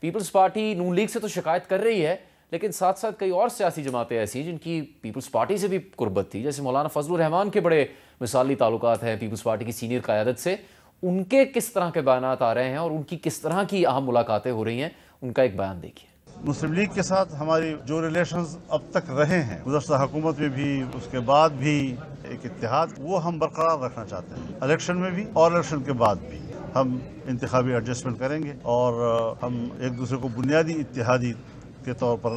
Peoples party نون league سے تو شکایت کر رہی ہے، لیکن ساتھ ساتھ کئی اور سیاسی جماعتیں ایسی ہیں جن کی پیپلز پارٹی سے بھی قربت تھی، جیسے مولانا فضل الرحمان کے بڑے مثالی تعلقات ہیں پیپلز پارٹی کی سینئر قیادت سے. ان کے کس طرح کے بیانات آ رہے ہیں اور ان کی کس طرح کی اہم ملاقاتیں ہو رہی ہیں، ان کا ایک بیان دیکھیے. مسلم لیگ کے ساتھ ہماری جو ریلیشنز اب تک رہے ہیں گزشتہ حکومت میں بھی، اس کے بعد بھی ایک اتحاد، وہ ہم برقرار رکھنا چاہتے ہیں. الیکشن میں بھی اور الیکشن کے بعد بھی ہم انتخابی ایڈجسٹمنٹ کریں گے اور ہم ایک دوسرے کو بنیادی اتحادی کے طور پر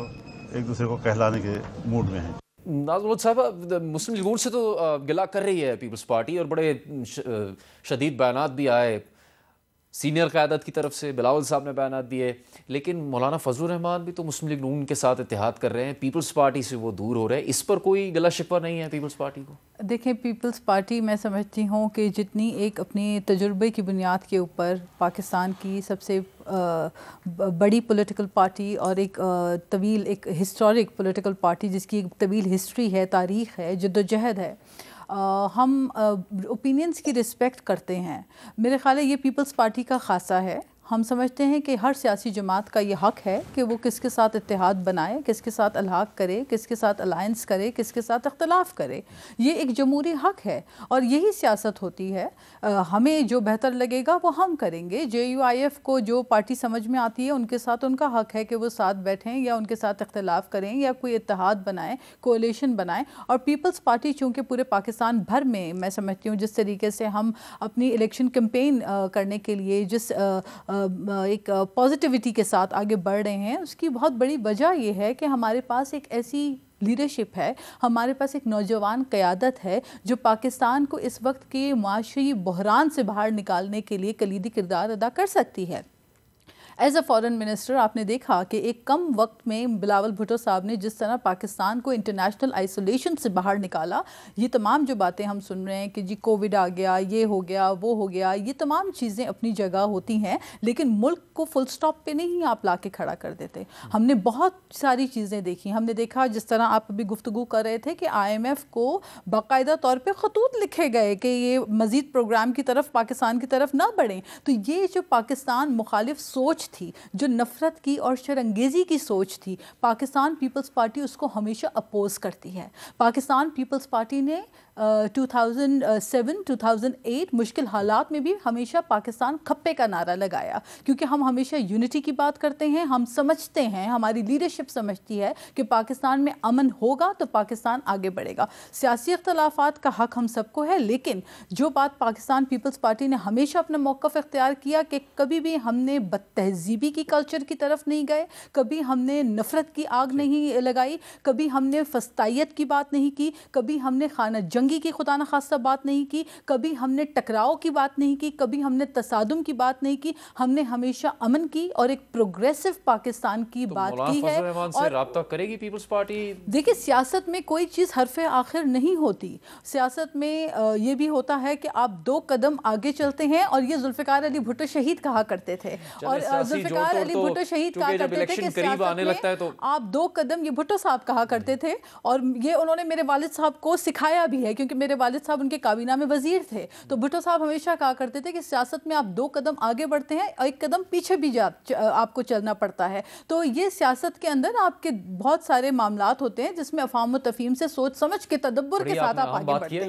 ایک دوسرے کو کہلانے کے موڈ میں ہیں. ناز محمد صاحب، مسلم لیگ سے تو گلہ کر رہی ہے پیپلز پارٹی اور بڑے شدید بیانات بھی آئے سینئر قیادت کی طرف سے، بلاول صاحب نے بیانات دیے، لیکن مولانا فضل الرحمان بھی تو مسلم لیگ نون کے ساتھ اتحاد کر رہے ہیں، پیپلز پارٹی سے وہ دور ہو رہے ہیں. اس پر کوئی گلہ شکوہ نہیں ہے پیپلز پارٹی کو؟ دیکھیں، پیپلز پارٹی میں سمجھتی ہوں کہ جتنی ایک اپنی تجربے کی بنیاد کے اوپر پاکستان کی سب سے بڑی پولیٹیکل پارٹی اور ایک طویل ایک ہسٹورک پولیٹیکل پارٹی جس کی ایک طویل ہسٹری ہے، تاریخ ہے، جدوجہد ہے، ہم اوپینینز کی رسپیکٹ کرتے ہیں. میرے خیال ہے یہ پیپلز پارٹی کا خاصہ ہے. ہم سمجھتے ہیں کہ ہر سیاسی جماعت کا یہ حق ہے کہ وہ کس کے ساتھ اتحاد بنائے، کس کے ساتھ الحاق کرے، کس کے ساتھ الائنس کرے، کس کے ساتھ اختلاف کرے. یہ ایک جمہوری حق ہے اور یہی سیاست ہوتی ہے. ہمیں جو بہتر لگے گا وہ ہم کریں گے. JUIF کو جو پارٹی سمجھ میں آتی ہے ان کے ساتھ ان کا حق ہے کہ وہ ساتھ بیٹھیں یا ان کے ساتھ اختلاف کریں یا کوئی اتحاد بنائیں، کولیشن بنائیں. اور پیپلز پارٹی چونکہ پورے پاکستان بھر میں سمجھتی ہوں جس طریقے سے ہم اپنی الیکشن کیمپین کرنے کے لیے جس ایک پازیٹیوٹی کے ساتھ آگے بڑھ رہے ہیں، اس کی بہت بڑی وجہ یہ ہے کہ ہمارے پاس ایک ایسی لیڈرشپ ہے، ہمارے پاس ایک نوجوان قیادت ہے جو پاکستان کو اس وقت کے معاشی بحران سے باہر نکالنے کے لیے کلیدی کردار ادا کر سکتی ہے. ایز اے فارن منسٹر آپ نے دیکھا کہ ایک کم وقت میں بلاول بھٹو صاحب نے جس طرح پاکستان کو انٹرنیشنل آئسولیشن سے باہر نکالا. یہ تمام جو باتیں ہم سن رہے ہیں کہ جی کووڈ آ گیا، یہ ہو گیا، وہ ہو گیا، یہ تمام چیزیں اپنی جگہ ہوتی ہیں، لیکن ملک کو فل سٹاپ پہ نہیں آپ لا کے کھڑا کر دیتے. ہم نے بہت ساری چیزیں دیکھی. ہم نے دیکھا جس طرح آپ ابھی گفتگو کر رہے تھے کہ IMF کو باقاعدہ طور پہ خطوط لکھے گئے کہ یہ مزید پروگرام کی طرف پاکستان کی طرف نہ بڑھیں. تو یہ جو پاکستان مخالف سوچ تھی، جو نفرت کی اور شرانگیزی کی سوچ تھی، پاکستان پیپلز پارٹی اس کو ہمیشہ اپوز کرتی ہے. پاکستان پیپلز پارٹی نے 2007 2008 مشکل حالات میں بھی ہمیشہ پاکستان کھپے کا نعرہ لگایا، کیونکہ ہم ہمیشہ یونٹی کی بات کرتے ہیں. ہم سمجھتے ہیں، ہماری لیڈرشپ سمجھتی ہے کہ پاکستان میں امن ہوگا تو پاکستان آگے بڑھے گا. سیاسی اختلافات کا حق ہم سب کو ہے، لیکن جو بات پاکستان پیپلز پارٹی نے ہمیشہ اپنا موقف اختیار کیا کہ کبھی بھی ہم نے بد تہذیبی کی کلچر کی طرف نہیں گئے، کبھی ہم نے نفرت کی آگ نہیں لگائی، کبھی ہم نے فسطائیت کی بات نہیں کی، کبھی ہم نے خانہ جنگی کی خدا نخواستہ بات نہیں کی، کبھی ہم نے ٹکراؤ کی بات نہیں کی، کبھی ہم نے تصادم کی بات نہیں کی. ہم نے ہمیشہ امن کی اور ایک پروگریسو پاکستان کی بات کی ہے. اور رابطہ کرے گی پیپلز پارٹی؟ دیکھیں، سیاست میں کوئی چیز حرف آخر نہیں ہوتی. سیاست میں یہ بھی ہوتا ہے کہ آپ 2 قدم آگے چلتے ہیں، اور یہ ذوالفقار علی بھٹو شہید کہا کرتے تھے. اور ذوالفقار علی بھٹو شہید کہا کرتے تھے کہ سیاست میں آپ 2 قدم، یہ بھٹو صاحب کہا کرتے تھے، اور یہ انہوں نے میرے والد صاحب کو سکھایا بھی ہے کیونکہ میرے والد صاحب ان کے کابینہ میں وزیر تھے. تو بھٹو صاحب ہمیشہ کہا کرتے تھے کہ سیاست میں آپ 2 قدم آگے بڑھتے ہیں اور 1 قدم پیچھے بھی آپ کو چلنا پڑتا ہے. تو یہ سیاست کے اندر آپ کے بہت سارے معاملات ہوتے ہیں جس میں افہام و تفہیم سے سوچ سمجھ کے تدبر کے ساتھ آپ آگے بڑھتے ہیں.